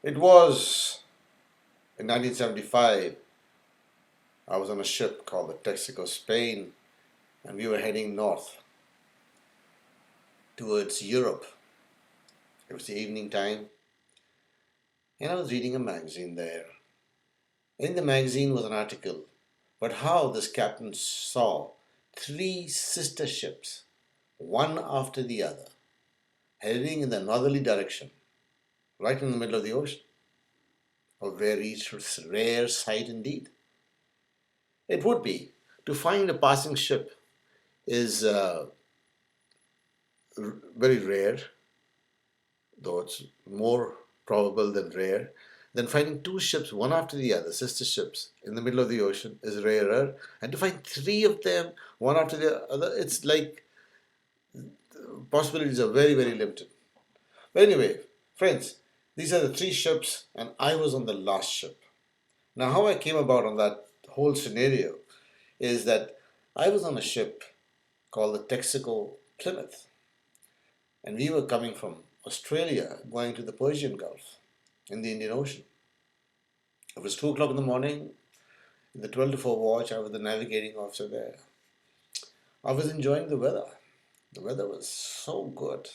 It was in 1975. I was on a ship called the Texaco, Spain, and we were heading north towards Europe. It was the evening time, and I was reading a magazine there. In the magazine was an article about how this captain saw three sister ships, one after the other, heading in the northerly direction, right in the middle of the ocean. A very rare sight indeed. It would be. To find a passing ship is very rare, though it's more probable than rare. Then finding two ships, one after the other, sister ships, in the middle of the ocean is rarer. And to find three of them, one after the other, it's like possibilities are very, very limited. But anyway, friends, these are the three ships, and I was on the last ship. Now, how I came about on that whole scenario is that I was on a ship called the Texaco Plymouth, and we were coming from Australia going to the Persian Gulf in the Indian Ocean. It was 2 o'clock in the morning. In the 12 to 4 watch, I was the navigating officer there. I was enjoying the weather. The weather was so good.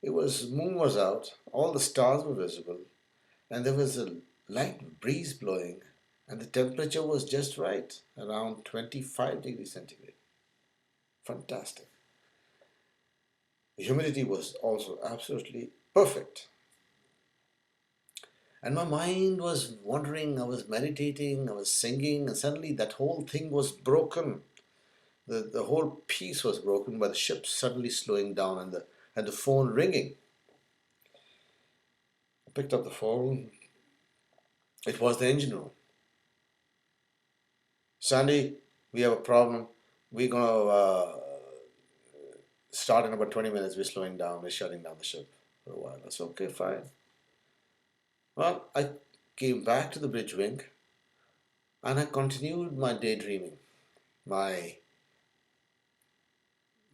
Moon was out, all the stars were visible, and there was a light breeze blowing, and the temperature was just right, around 25 degrees centigrade. Fantastic. The humidity was also absolutely perfect. And my mind was wandering, I was meditating, I was singing, and suddenly that whole thing was broken. The whole piece was broken by the ship suddenly slowing down and the phone ringing. I picked up the phone. It was the engine room. Sandy, we have a problem. We're going to start in about 20 minutes. We're slowing down. We're shutting down the ship for a while. I said, okay, fine. Well, I came back to the bridge wing and I continued my daydreaming, my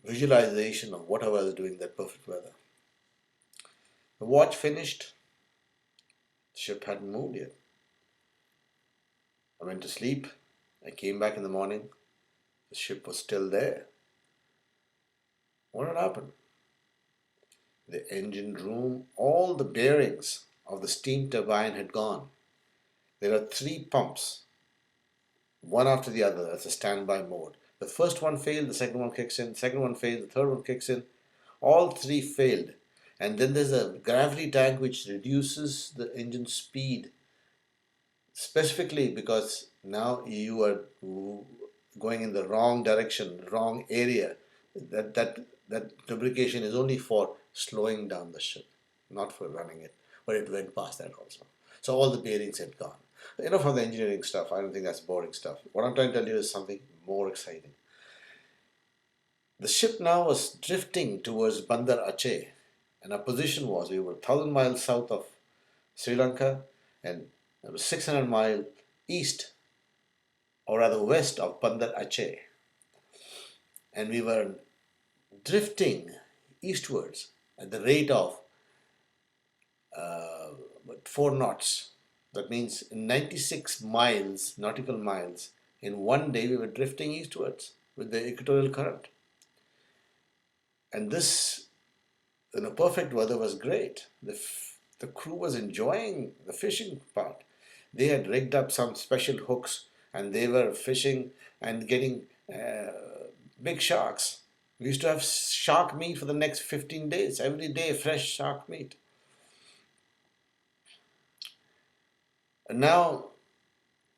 visualization of what I was doing in that perfect weather. The watch finished. The ship hadn't moved yet. I went to sleep. I came back in the morning. The ship was still there. What had happened? The engine room, all the bearings of the steam turbine had gone. There are three pumps, one after the other, as a standby mode. The first one failed, the second one kicks in, the second one failed, the third one kicks in. All three failed. And then there's a gravity tank which reduces the engine speed, specifically because now you are going in the wrong direction, wrong area. That lubrication is only for slowing down the ship, not for running it. But it went past that also. So all the bearings had gone. Enough of the engineering stuff. I don't think that's boring stuff. What I'm trying to tell you is something more exciting. The ship now was drifting towards Bandar Aceh, and our position was we were 1,000 miles south of Sri Lanka, and it was 600 miles east, or rather west of Bandar Aceh, and we were drifting eastwards at the rate of 4 knots. That means in 96 miles, nautical miles, in one day we were drifting eastwards with the equatorial current. And this, in a perfect weather, was great. The crew was enjoying the fishing part. They had rigged up some special hooks and they were fishing and getting big sharks. We used to have shark meat for the next 15 days, every day fresh shark meat. And now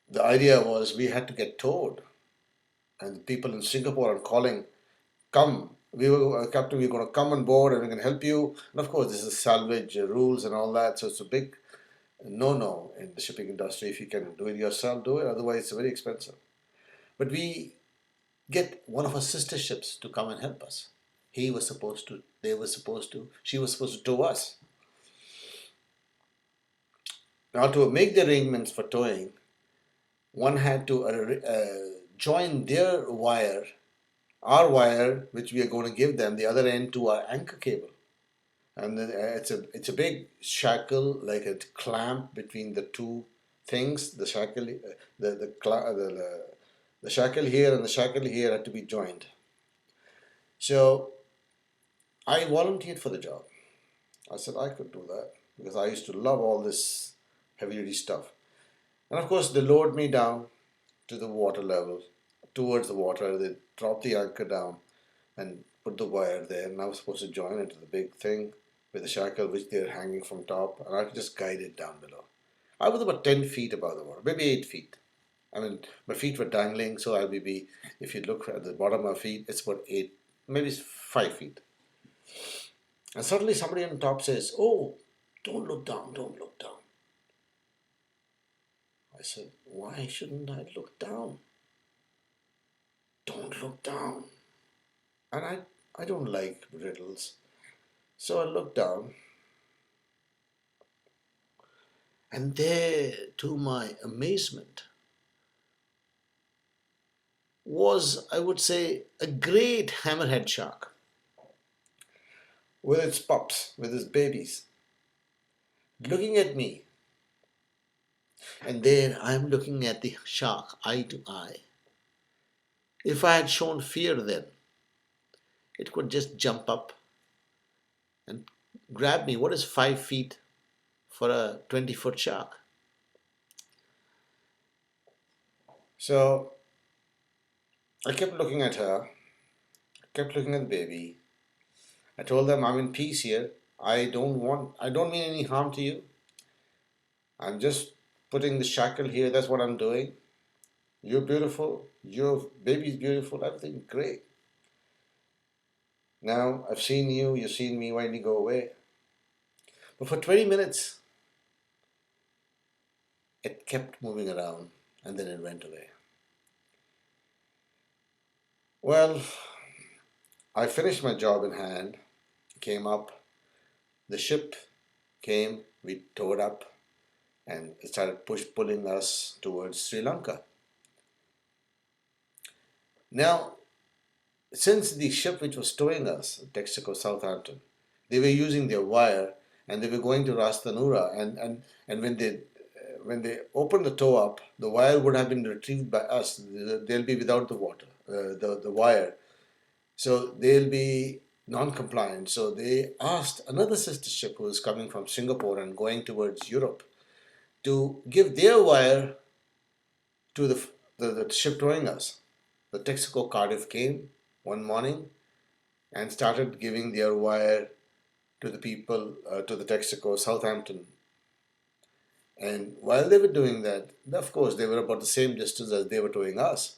the idea was we had to get towed. And the people in Singapore are calling, come, Captain, we're going to come on board and we can help you. And of course, this is salvage rules and all that. So it's a big no in the shipping industry. If you can do it yourself, do it. Otherwise, it's very expensive. But we get one of our sister ships to come and help us. He was supposed to, they were supposed to, she was supposed to tow us. Now, to make the arrangements for towing, one had to join their wire, our wire, which we are going to give them, the other end to our anchor cable. and then it's a big shackle, like a clamp between the two things. The shackle, the shackle here and the shackle here had to be joined. So I volunteered for the job. I said I could do that because I used to love all this heavy duty stuff. And of course, they lowered me down to the water level, towards the water. They dropped the anchor down and put the wire there. And I was supposed to join into the big thing with the shackle, which they're hanging from top, and I could just guide it down below. I was about 10 feet above the water, maybe 8 feet. I mean, my feet were dangling, so I'll be, if you look at the bottom of my feet, it's about 8, maybe 5 feet. And suddenly somebody on top says, "Oh, don't look down, don't look down." I said, "Why shouldn't I look down?" "Don't look down." And I don't like riddles. So I looked down, and there, to my amazement, was, I would say, a great hammerhead shark with its pups, with its babies, looking at me. And there I am looking at the shark eye to eye. If I had shown fear then, it could just jump up and grab me. What is 5 feet for a 20-foot shark? So I kept looking at her, kept looking at the baby. I told them, "I'm in peace here. I don't mean any harm to you. I'm just putting the shackle here. That's what I'm doing. You're beautiful. Your baby's beautiful. Everything great. Now I've seen you. You've seen me. Why didn't you go away?" But for 20 minutes, it kept moving around and then it went away. Well, I finished my job in hand, came up, the ship came, we towed up, and it started pulling us towards Sri Lanka. Now, since the ship which was towing us, Texaco Southampton, they were using their wire and they were going to Ras Tanura, and when they opened the tow up, the wire would have been retrieved by us. They'll be without the water, the wire. So they'll be non-compliant. So they asked another sister ship who was coming from Singapore and going towards Europe to give their wire to the ship towing us. The Texaco Cardiff came one morning and started giving their wire to the people, to the Texaco Southampton. And while they were doing that, of course, they were about the same distance as they were towing us.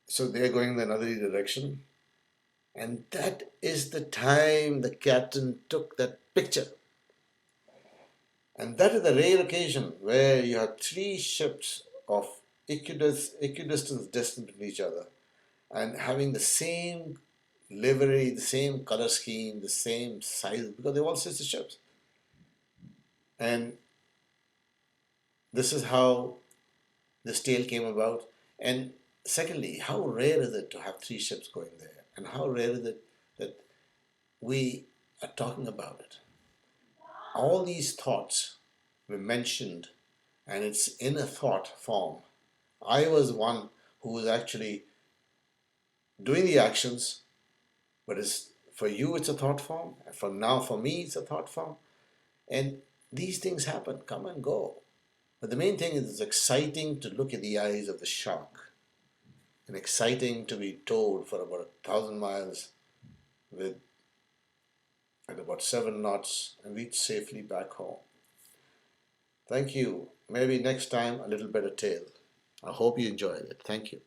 So they're going in another direction. And that is the time the captain took that picture. And that is the rare occasion where you have three ships of equidistant distance from each other and having the same livery, the same color scheme, the same size, because they're all sister ships. And this is how this tale came about. And secondly, how rare is it to have three ships going there? And how rare is it that we are talking about it? All these thoughts were mentioned, and it's in a thought form. I was one who was actually doing the actions, but for you it's a thought form, and for me it's a thought form. And these things happen, come and go. But the main thing is it's exciting to look at the eyes of the shark, and exciting to be towed for about 1,000 miles with at about 7 knots and reach safely back home. Thank you. Maybe next time a little better tale. I hope you enjoyed it. Thank you.